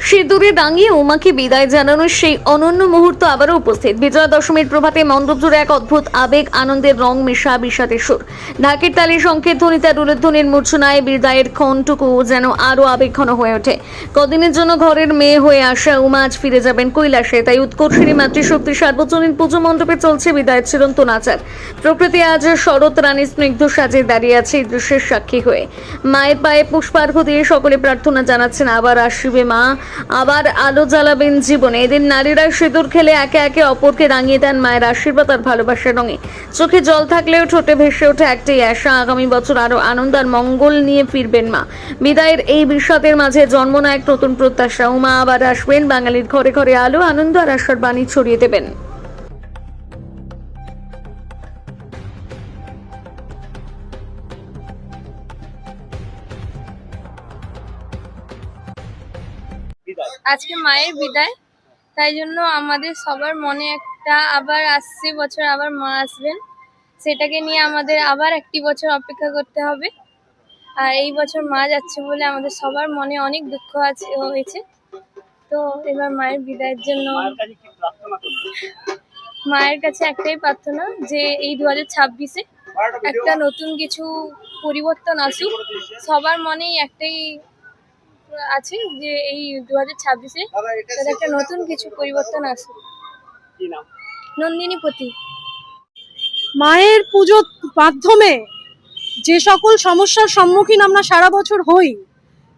সিঁদুরে রাঙিয়ে উমাকে বিদায় জানানোর সেই অনন্য মুহূর্ত আবারও উপস্থিত। বিজয়া দশমীর প্রভাতে মণ্ডপ জুড়ে এক অদ্ভুত আবেগ, আনন্দের রং মেশা বিষাদের সুর। ঢাকের তালি, শঙ্খের ধ্বনি, তারুলধ্বনির মূর্ছনায় বিদায়ের ক্ষণটুকু যেন আরো আবেগঘন হয়ে ওঠে। কদিনের জন্য ঘরের মেয়ে হয়ে আসা উমা আজ ফিরে যাবেন কৈলাসে, তাই উৎকর্ষিণী মাতৃশক্তি সার্বজনীন পুজো মণ্ডপে চলছে বিদায়ের চিরন্তন আচার। প্রকৃতি আজ শরৎ রানীর স্নিগ্ধ সাজে দাঁড়িয়ে আছে এই দৃশ্যের সাক্ষী হয়ে। মায়ের পায়ে পুষ্পার্ঘ্য দিয়ে সকলে প্রার্থনা জানাচ্ছেন আবার আসবে মা, আবার আলো জ্বালাবেন জীবনে। এদিন নারীরা সিঁদুর খেলে একে একে অপরকে রাঙিয়ে দেন মায়ের আশীর্বাদ আর ভালোবাসার রঙে। চোখে জল থাকলেও ঠোঁটে ভেসে ওঠে একটাই আশা, আগামী বছর আরো আনন্দ আর মঙ্গল নিয়ে ফিরবেন মা। বিদায়ের এই বিষাদের মাঝে জন্ম নেয় এক নতুন প্রত্যাশা, উমা আবার আসবেন, বাঙালির ঘরে ঘরে আলো, আনন্দ আর আশার বাণী ছড়িয়ে দেবেন। আজকে মায়ের বিদায়, তাই জন্য আমাদের সবার মনে একটা আবার আসছে বছর আবার মা আসবেন, সেটাকে নিয়ে আমাদের আবার একটি বছর অপেক্ষা করতে হবে। আর এই বছর মা যাচ্ছে বলে আমাদের সবার মনে অনেক দুঃখ হয়েছে। তো এবার মায়ের বিদায়ের জন্য মায়ের কাছে একটাই প্রার্থনা যে এই 2026-এ একটা নতুন কিছু পরিবর্তন আসুক। সবার মনেই একটাই আছে যে এই 2026-এ একটা নতুন কিছু পরিবর্তন আসুক। নন্দিনী পতি। মায়ের পুজোর মাধ্যমে যে সকল সমস্যার সম্মুখীন আমরা সারা বছর হই,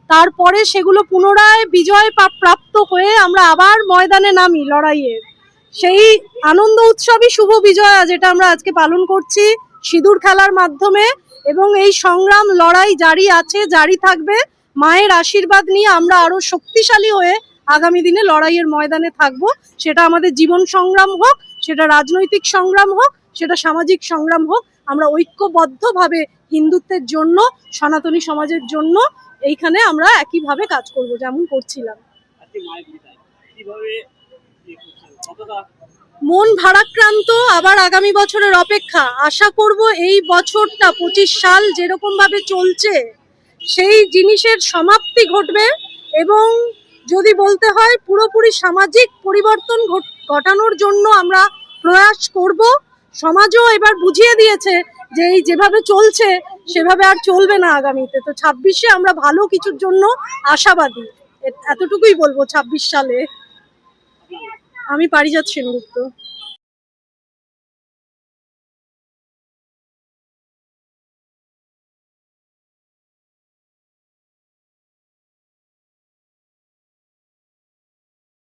তারপরে সেগুলো পুনরায় বিজয় প্রাপ্ত হয়ে আমরা আবার ময়দানে নামি লড়াইয়ের। সেই আনন্দ উৎসবই শুভ বিজয়া, যেটা আমরা আজকে পালন করছি সিঁদুর খেলার মাধ্যমে। এবং এই সংগ্রাম লড়াই জারি আছে, জারি থাকবে। মায়ের আশীর্বাদ নিয়ে আমরা আরো শক্তিশালী হয়ে আগামী দিনে লড়াইয়ের ময়দানে থাকব। সেটা আমাদের জীবন সংগ্রাম হোক, সেটা রাজনৈতিক সংগ্রাম হোক, সেটা সামাজিক সংগ্রাম হোক, আমরা ঐক্যবদ্ধভাবে হিন্দুত্বের জন্য, সনাতনী সমাজের জন্য এইখানে আমরা একইভাবে কাজ করব যেমন করছিলাম। মন ভারাক্রান্ত, আবার আগামী বছরের অপেক্ষা। আশা করব এই বছরটা 25 সাল যেরকম ভাবে চলছে সেই জিনিসের সমাপ্তি ঘটবে, এবং যদি বলতে হয় পুরোপুরি সামাজিক পরিবর্তন ঘটানোর জন্য আমরা প্রয়াস করব। সমাজও এবার বুঝিয়ে দিয়েছে যে এই যেভাবে চলছে সেভাবে আর চলবে না আগামীতে। তো 26-এ আমরা ভালো কিছুর জন্য আশাবাদী, এতটুকুই বলবো। 26 সালে আমি পারিজাত সেনগুপ্ত।